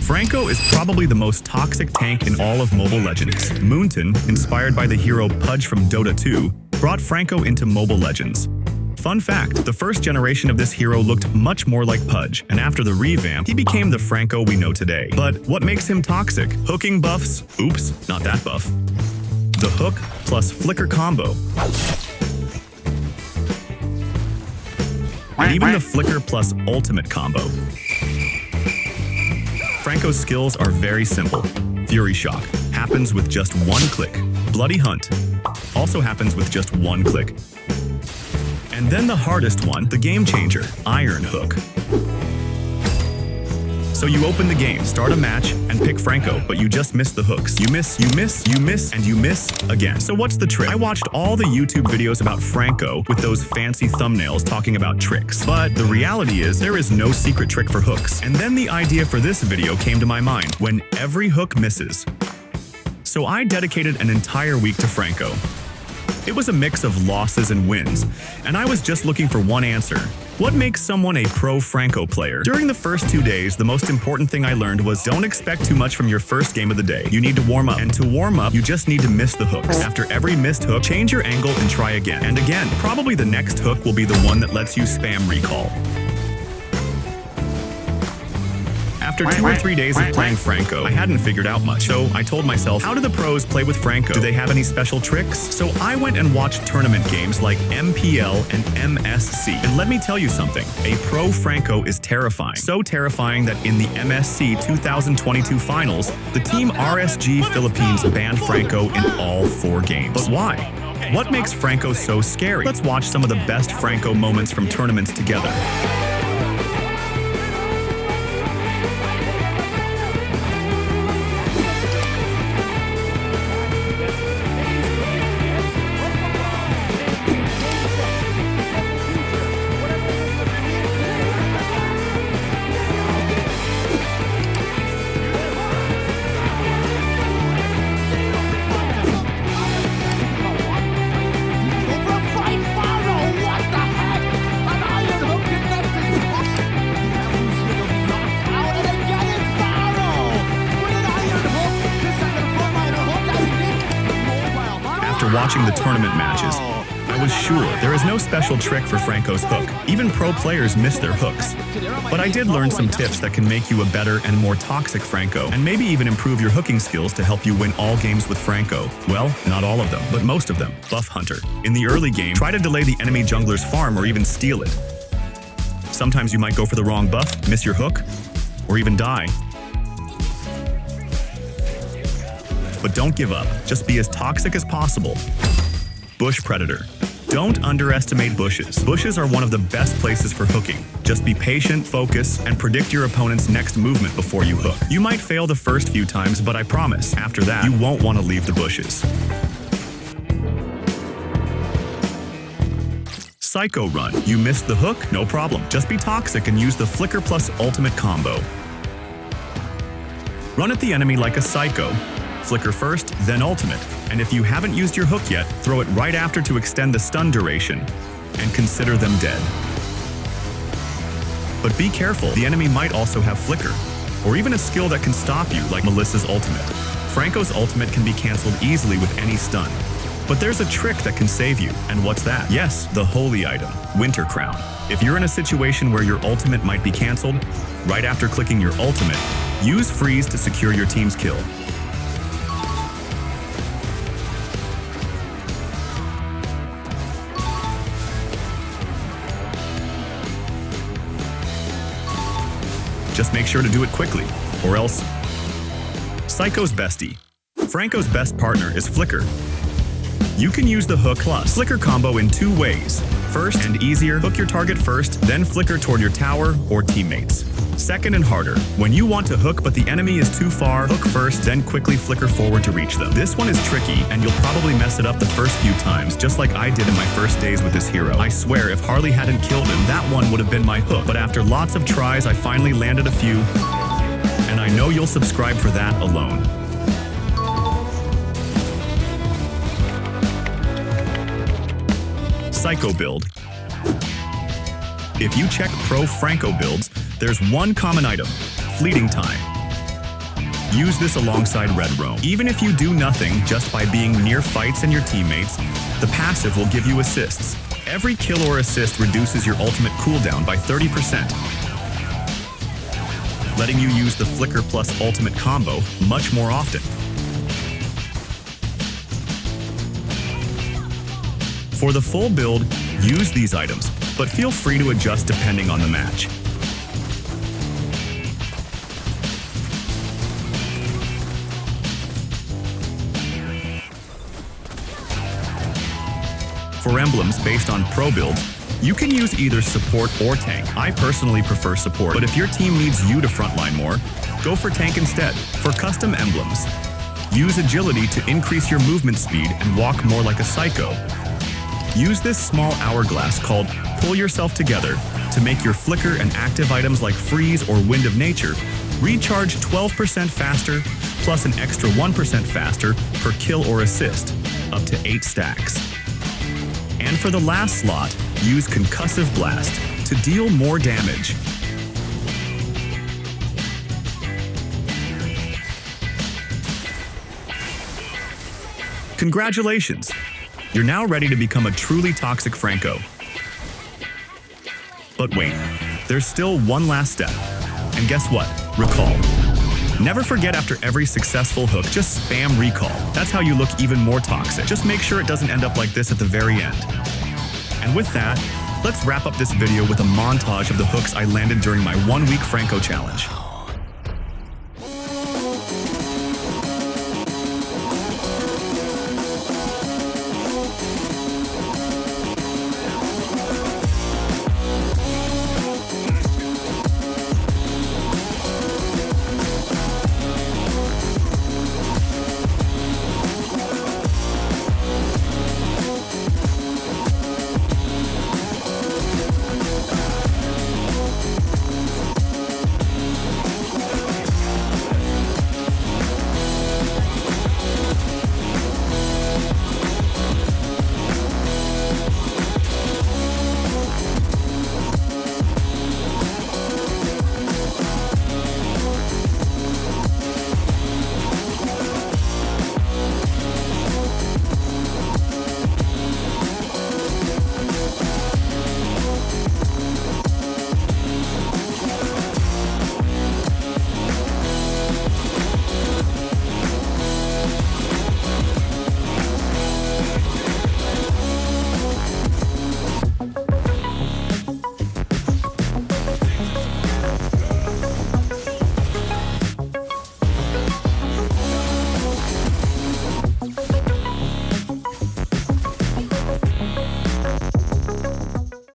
Franco is probably the most toxic tank in all of Mobile Legends. Moonton, inspired by the hero Pudge from Dota 2, brought Franco into Mobile Legends. Fun fact, the first generation of this hero looked much more like Pudge, and after the revamp, he became the Franco we know today. But what makes him toxic? Hooking buffs? Oops, not that buff. The hook plus flicker combo. And even the flicker plus ultimate combo. Franco's skills are very simple. Fury Shock happens with just one click. Bloody Hunt also happens with just one click. And then the hardest one, the game changer, Iron Hook. So you open the game, start a match, and pick Franco, but you just miss the hooks. You miss, and you miss again. So what's the trick? I watched all the YouTube videos about Franco with those fancy thumbnails talking about tricks. But the reality is, there is no secret trick for hooks. And then the idea for this video came to my mind, when every hook misses. So I dedicated an entire week to Franco. It was a mix of losses and wins, and I was just looking for one answer. What makes someone a pro Franco player? During the first 2 days, the most important thing I learned was don't expect too much from your first game of the day. You need to warm up, and to warm up, you just need to miss the hooks. After every missed hook, change your angle and try again. And again, probably the next hook will be the one that lets you spam recall. After 2 or 3 days of playing Franco, I hadn't figured out much, so I told myself, how do the pros play with Franco? Do they have any special tricks? So I went and watched tournament games like MPL and MSC. And let me tell you something, a pro Franco is terrifying. So terrifying that in the MSC 2022 finals, the team RSG Philippines banned Franco in all 4 games. But why? What makes Franco so scary? Let's watch some of the best Franco moments from tournaments together. After watching the tournament matches, I was sure there is no special trick for Franco's hook. Even pro players miss their hooks. But I did learn some tips that can make you a better and more toxic Franco, and maybe even improve your hooking skills to help you win all games with Franco. Well, not all of them, but most of them. Buff Hunter. In the early game, try to delay the enemy jungler's farm or even steal it. Sometimes you might go for the wrong buff, miss your hook, or even die. But don't give up. Just be as toxic as possible. Bush Predator. Don't underestimate bushes. Bushes are one of the best places for hooking. Just be patient, focus, and predict your opponent's next movement before you hook. You might fail the first few times, but I promise, after that, you won't want to leave the bushes. Psycho Run. You missed the hook? No problem. Just be toxic and use the flicker plus ultimate combo. Run at the enemy like a psycho. Flicker first, then ultimate. And if you haven't used your hook yet, throw it right after to extend the stun duration, and consider them dead. But be careful, the enemy might also have flicker, or even a skill that can stop you, like Melissa's ultimate. Franco's ultimate can be cancelled easily with any stun. But there's a trick that can save you, and what's that? Yes, the holy item, Winter Crown. If you're in a situation where your ultimate might be cancelled, right after clicking your ultimate, use freeze to secure your team's kill. Just make sure to do it quickly, or else... Psycho's bestie. Franco's best partner is Flicker. You can use the hook plus flicker combo in 2 ways. First and easier, hook your target first, then flicker toward your tower or teammates. Second and harder, when you want to hook but the enemy is too far, hook first, then quickly flicker forward to reach them. This one is tricky, and you'll probably mess it up the first few times, just like I did in my first days with this hero. I swear, if Harley hadn't killed him, that one would have been my hook. But after lots of tries, I finally landed a few, and I know you'll subscribe for that alone. Psycho build. If you check Pro Franco builds, there's one common item, fleeting time. Use this alongside Red Roam. Even if you do nothing just by being near fights and your teammates, the passive will give you assists. Every kill or assist reduces your ultimate cooldown by 30%, letting you use the Flicker plus ultimate combo much more often. For the full build, use these items, but feel free to adjust depending on the match. For emblems based on pro builds, you can use either support or tank. I personally prefer support, but if your team needs you to frontline more, go for tank instead. For custom emblems, use agility to increase your movement speed and walk more like a psycho. Use this small hourglass called Pull Yourself Together to make your flicker and active items like Freeze or Wind of Nature recharge 12% faster, plus an extra 1% faster per kill or assist, up to 8 stacks. And for the last slot, use Concussive Blast to deal more damage. Congratulations! You're now ready to become a truly toxic Franco. But wait, there's still one last step. And guess what? Recall. Never forget after every successful hook, just spam recall. That's how you look even more toxic. Just make sure it doesn't end up like this at the very end. And with that, let's wrap up this video with a montage of the hooks I landed during my 1-week Franco challenge.